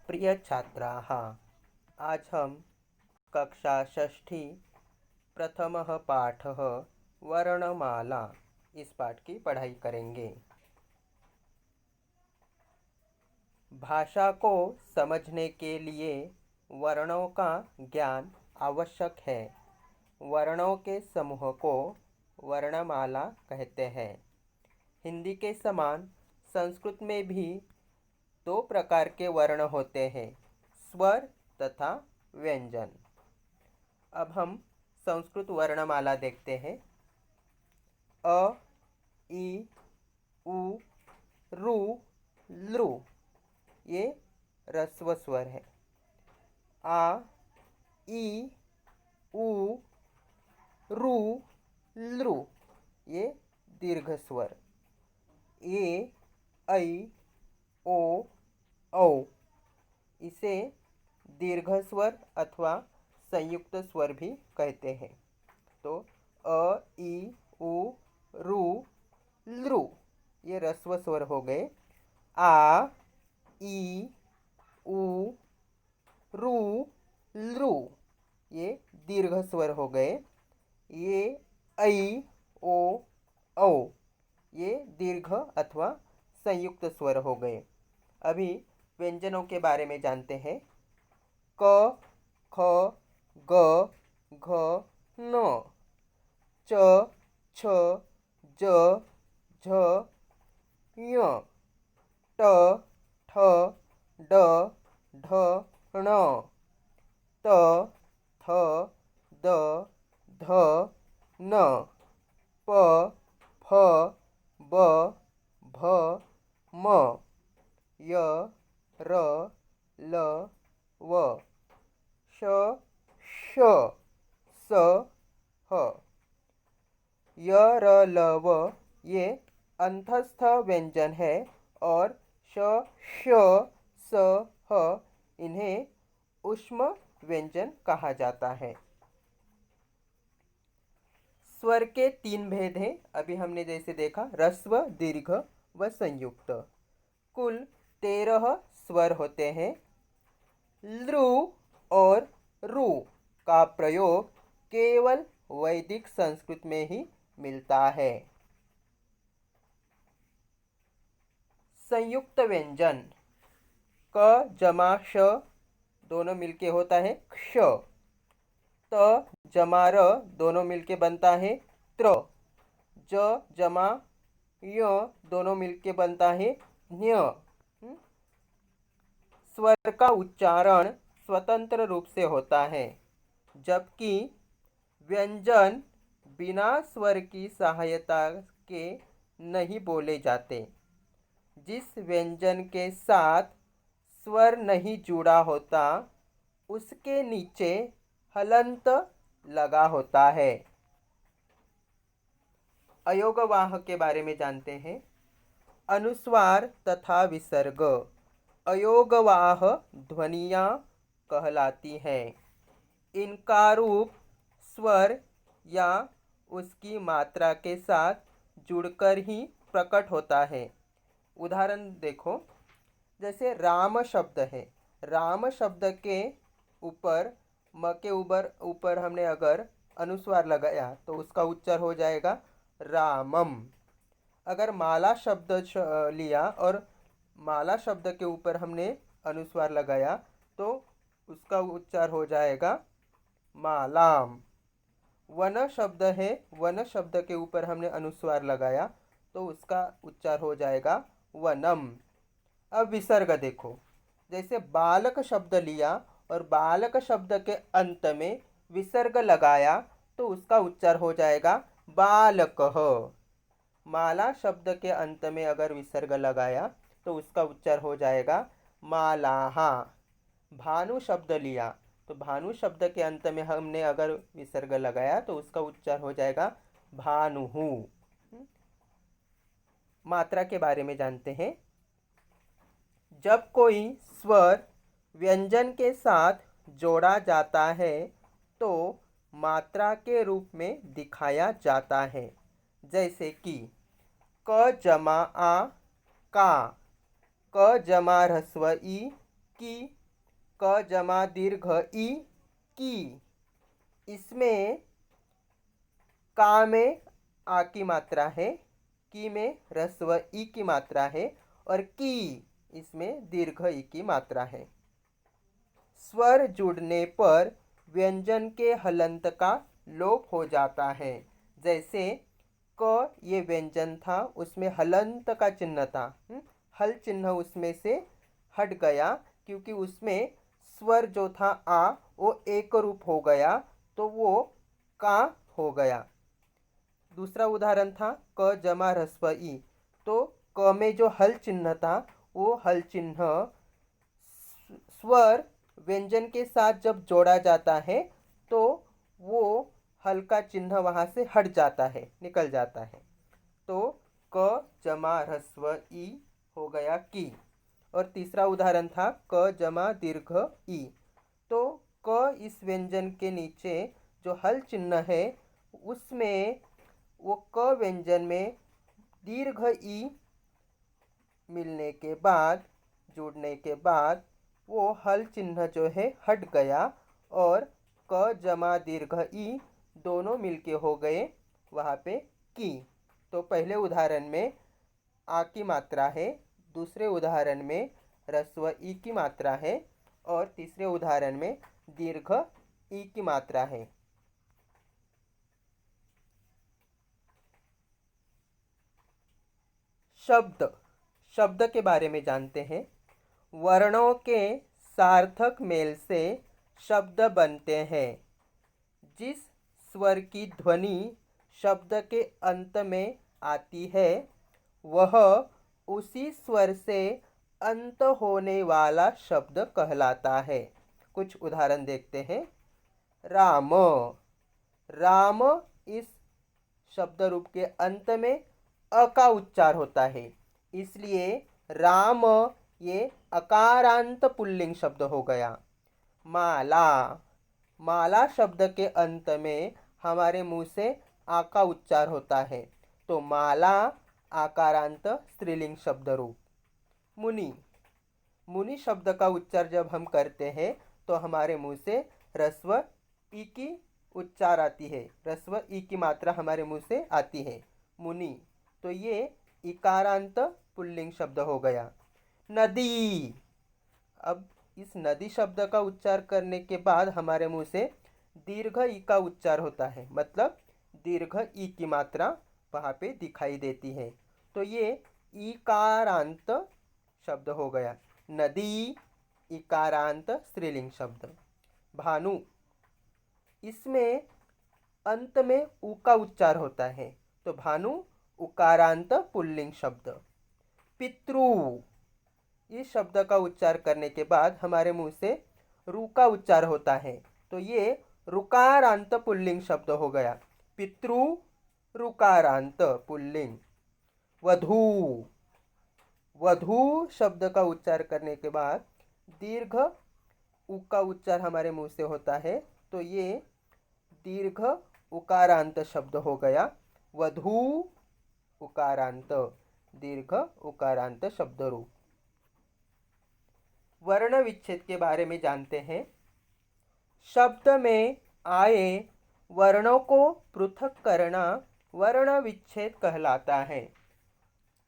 प्रिय छात्राः, आज हम कक्षा षष्ठी प्रथमः पाठः वर्णमाला इस पाठ की पढ़ाई करेंगे। भाषा को समझने के लिए वर्णों का ज्ञान आवश्यक है। वर्णों के समूह को वर्णमाला कहते हैं। हिंदी के समान संस्कृत में भी दो प्रकार के वर्ण होते हैं, स्वर तथा व्यंजन। अब हम संस्कृत वर्णमाला देखते हैं। अ, ई, उ, रू, लृ ये ह्रस्व स्वर है। आ, ई, उ, रू, लृ ये दीर्घ स्वर। ए, ऐ, ओ, औ इसे दीर्घ स्वर अथवा संयुक्त स्वर भी कहते हैं। तो अ, ई, उ, रू, लृ ये ह्रस्व स्वर हो गए। आ, ई, उ, रू, लृ ये दीर्घ स्वर हो गए। ये ऐ, ओ, औ ये दीर्घ अथवा संयुक्त स्वर हो गए। अभी व्यंजनों के बारे में जानते हैं। क, ख, ग, घ, न, च, छ, ज, झ, ञ, ट, ठ, ड, ढ, ण, त, थ, द, ध, न, प, फ, ब, भ, म, य, र, ल, व, श, श, स, ह। य, र, ल, व ये अंतस्थ व्यंजन है और श, श, स, ह इन्हें ऊष्म व्यंजन कहा जाता है। स्वर के तीन भेद हैं। अभी हमने जैसे देखा ह्रस्व, दीर्घ व संयुक्त। कुल 13 स्वर होते हैं। लृ और रू का प्रयोग केवल वैदिक संस्कृत में ही मिलता है। संयुक्त व्यंजन क जमा श दोनों मिलके होता है क्ष। त जमा र दोनों मिलके बनता है त्र। ज जमा य दोनों मिलके बनता है ञ। स्वर का उच्चारण स्वतंत्र रूप से होता है, जबकि व्यंजन बिना स्वर की सहायता के नहीं बोले जाते। जिस व्यंजन के साथ स्वर नहीं जुड़ा होता उसके नीचे हलंत लगा होता है। अयोगवाह के बारे में जानते हैं। अनुस्वार तथा विसर्ग अयोगवाह ध्वनियाँ कहलाती हैं। इनका रूप स्वर या उसकी मात्रा के साथ जुड़कर ही प्रकट होता है। उदाहरण देखो, जैसे राम शब्द है। राम शब्द के ऊपर म के ऊपर हमने अगर अनुस्वार लगाया तो उसका उच्चार हो जाएगा रामम। अगर माला शब्द लिया और माला शब्द के ऊपर हमने अनुस्वार लगाया तो उसका उच्चार हो जाएगा मालाम। वन शब्द है, वन शब्द के ऊपर हमने अनुस्वार लगाया तो उसका उच्चार हो जाएगा वनम। अब विसर्ग देखो, जैसे बालक शब्द लिया और बालक शब्द के अंत में विसर्ग लगाया तो उसका उच्चार हो जाएगा बालकः। माला शब्द के अंत में अगर विसर्ग लगाया तो उसका उच्चार हो जाएगा मालाहा। भानु शब्द लिया तो भानु शब्द के अंत में हमने अगर विसर्ग लगाया तो उसका उच्चार हो जाएगा भानुहु। मात्रा के बारे में जानते हैं। जब कोई स्वर व्यंजन के साथ जोड़ा जाता है तो मात्रा के रूप में दिखाया जाता है। जैसे कि क जमा आ का, क जमा ह्रस्व ई की, क जमा दीर्घ ई की। इसमें का में आ की मात्रा है, की में ह्रस्व ई की मात्रा है और की इसमें दीर्घ ई की मात्रा है। स्वर जुड़ने पर व्यंजन के हलंत का लोप हो जाता है। जैसे क ये व्यंजन था, उसमें हलंत का चिन्ह था, हल चिन्ह उसमें से हट गया क्योंकि उसमें स्वर जो था आ वो एक रूप हो गया, तो वो का हो गया। दूसरा उदाहरण था क जमा ह्रस्व ई, तो क में जो हल चिन्ह था वो हल चिन्ह स्वर व्यंजन के साथ जब जोड़ा जाता है तो वो हल का चिन्ह वहाँ से हट जाता है, निकल जाता है। तो क जमा ह्रस्व ई हो गया की। और तीसरा उदाहरण था क जमा दीर्घ ई, तो क इस व्यंजन के नीचे जो हल चिन्ह है उसमें वो क व्यंजन में दीर्घ ई मिलने के बाद, जुड़ने के बाद वो हल चिन्ह जो है हट गया और क जमा दीर्घ ई दोनों मिलके हो गए वहाँ पे की। तो पहले उदाहरण में आ की मात्रा है, दूसरे उदाहरण में ह्रस्व ई की मात्रा है और तीसरे उदाहरण में दीर्घ ई की मात्रा है। शब्द, शब्द के बारे में जानते हैं। वर्णों के सार्थक मेल से शब्द बनते हैं। जिस स्वर की ध्वनि शब्द के अंत में आती है वह उसी स्वर से अंत होने वाला शब्द कहलाता है। कुछ उदाहरण देखते हैं। राम, राम इस शब्द रूप के अंत में अ का उच्चार होता है, इसलिए राम ये अकारांत पुल्लिंग शब्द हो गया। माला, माला शब्द के अंत में हमारे मुंह से आ का उच्चार होता है, तो माला आकारांत स्त्रीलिंग शब्द रूप। मुनि, मुनि शब्द का उच्चार जब हम करते हैं तो हमारे मुंह से ह्रस्व ई की उच्चार आती है, ह्रस्व ई की मात्रा हमारे मुंह से आती है, मुनि। तो ये इकारांत पुल्लिंग शब्द हो गया। नदी, अब इस नदी शब्द का उच्चार करने के बाद हमारे मुंह से दीर्घ ई का उच्चार होता है, मतलब दीर्घ ई की मात्रा वहाँ पे दिखाई देती है, तो ये इकारांत शब्द हो गया। नदी इकारांत स्त्रीलिंग शब्द। भानु, इसमें अंत में उ का उच्चार होता है, तो भानु उकारांत पुल्लिंग शब्द। पितृ, इस शब्द का उच्चार करने के बाद हमारे मुंह से रू का उच्चार होता है, तो ये रुकारांत पुल्लिंग शब्द हो गया। पितृ रुकारांत पुल्लिंग। वधू, वधू शब्द का उच्चार करने के बाद दीर्घ उ का उच्चार हमारे मुंह से होता है, तो ये दीर्घ उकारांत शब्द हो गया। वधू उकारांत, दीर्घ उकारांत शब्द रूप। वर्ण विच्छेद के बारे में जानते हैं। शब्द में आए वर्णों को पृथक करना वर्ण विच्छेद कहलाता है।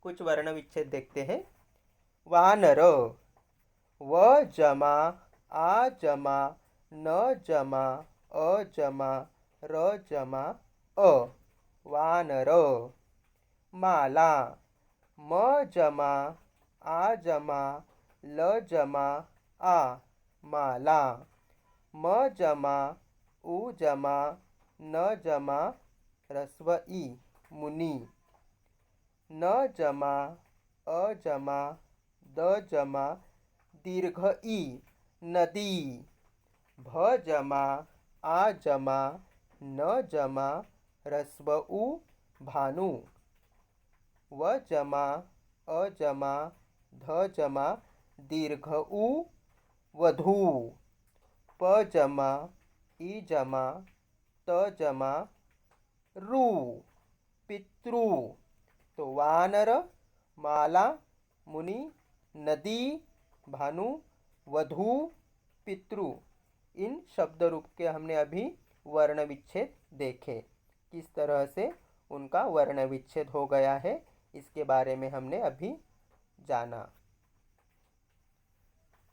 कुछ वर्ण विच्छेद देखते हैं। वानर, व जमा आ जमा न जमा अ जमा र जमा अ, वानर। माला, म जमा आ जमा ल जमा आ, माला। म जमा उ जमा न जमा ह्रस्व ई, मुनि। न जमा अ जमा द जमा दीर्घ ई, नदी। भ जमा आ जमा न जमा ह्रस्व उ, भानु। व जमा अ जमा ध जमा दीर्घ उ, वधू। प जमा ई जमा त जमा रू, पितृ। तो वानर, माला, मुनि, नदी, भानु, वधू, पितृ, इन शब्द रूप के हमने अभी वर्ण विच्छेद देखे। किस तरह से उनका वर्ण विच्छेद हो गया है, इसके बारे में हमने अभी जाना।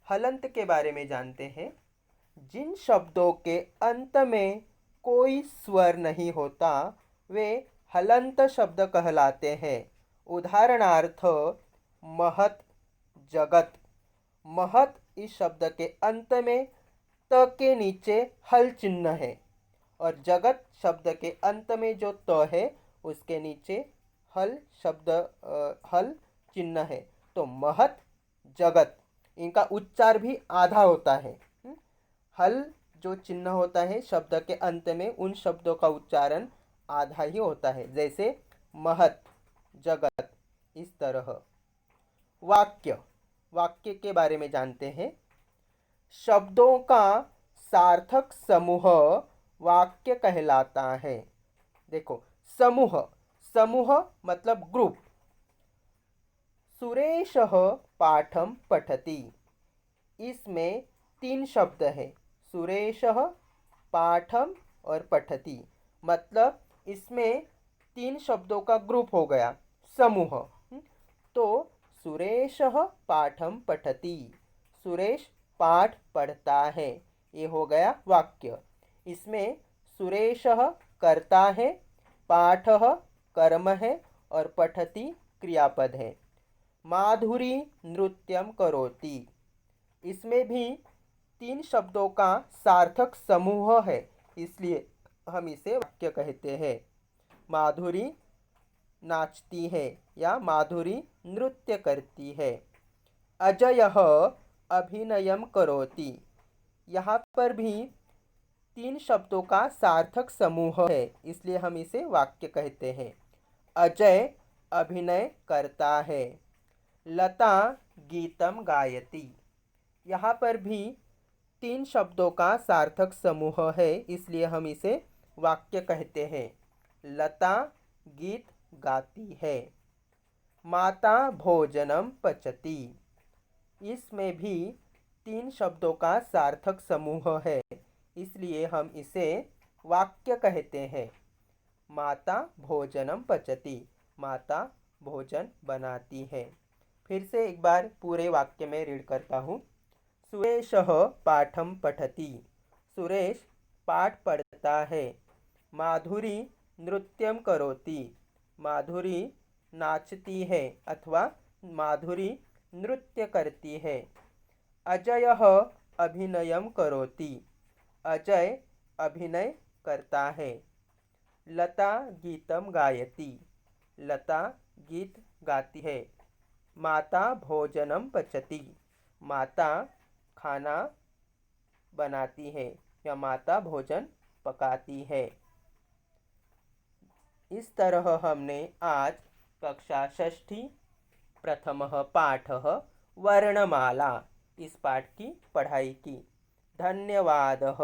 हलंत के बारे में जानते हैं। जिन शब्दों के अंत में कोई स्वर नहीं होता वे हलंत शब्द कहलाते हैं। उदाहरणार्थ महत, जगत। महत इस शब्द के अंत में त के नीचे हल चिन्ह है और जगत शब्द के अंत में जो त है उसके नीचे हल चिन्ह है। तो महत, जगत, इनका उच्चार भी आधा होता है। हल जो चिन्ह होता है शब्द के अंत में, उन शब्दों का उच्चारण आधा ही होता है, जैसे महत, जगत, इस तरह। वाक्य, वाक्य के बारे में जानते हैं। शब्दों का सार्थक समूह वाक्य कहलाता है। देखो, समूह, समूह मतलब ग्रुप। सुरेशः पाठं पठति, इसमें 3 शब्द है, सुरेशः, पाठम और पठति, मतलब इसमें 3 शब्दों का ग्रुप हो गया, समूह। तो सुरेशः पाठम पठति, सुरेश पाठ पढ़ता है, ये हो गया वाक्य। इसमें सुरेशः कर्ता है, पाठः कर्म है और पठति क्रियापद है। माधुरी नृत्यम करोति, इसमें भी 3 शब्दों का सार्थक समूह है, इसलिए हम इसे वाक्य कहते हैं। माधुरी नाचती है या माधुरी नृत्य करती है। अजयः अभिनयम करोति, यहाँ पर भी 3 शब्दों का सार्थक समूह है, इसलिए हम इसे वाक्य कहते हैं। अजय अभिनय करता है। लता गीतम गायति, यहाँ पर भी 3 शब्दों का सार्थक समूह है, इसलिए हम इसे वाक्य कहते हैं। लता गीत गाती है। माता भोजनम पचति, इसमें भी 3 शब्दों का सार्थक समूह है, इसलिए हम इसे वाक्य कहते हैं। माता भोजनम पचति, माता भोजन बनाती है। फिर से एक बार पूरे वाक्य में रीड करता हूँ। सुरेशः पाठं पठति, सुरेश पाठ पढ़ता है। माधुरी नृत्यम करोति, माधुरी नाचती है अथवा माधुरी नृत्य करती है। अजयः अभिनयम करोति, अजय अभिनय करता है। लता गीतम गायति, लता गीत गाती है। माता भोजनम पचति, माता खाना बनाती है या माता भोजन पकाती है। इस तरह हमने आज कक्षा 6 प्रथमः पाठः वर्णमाला, इस पाठ की पढ़ाई की। धन्यवादः।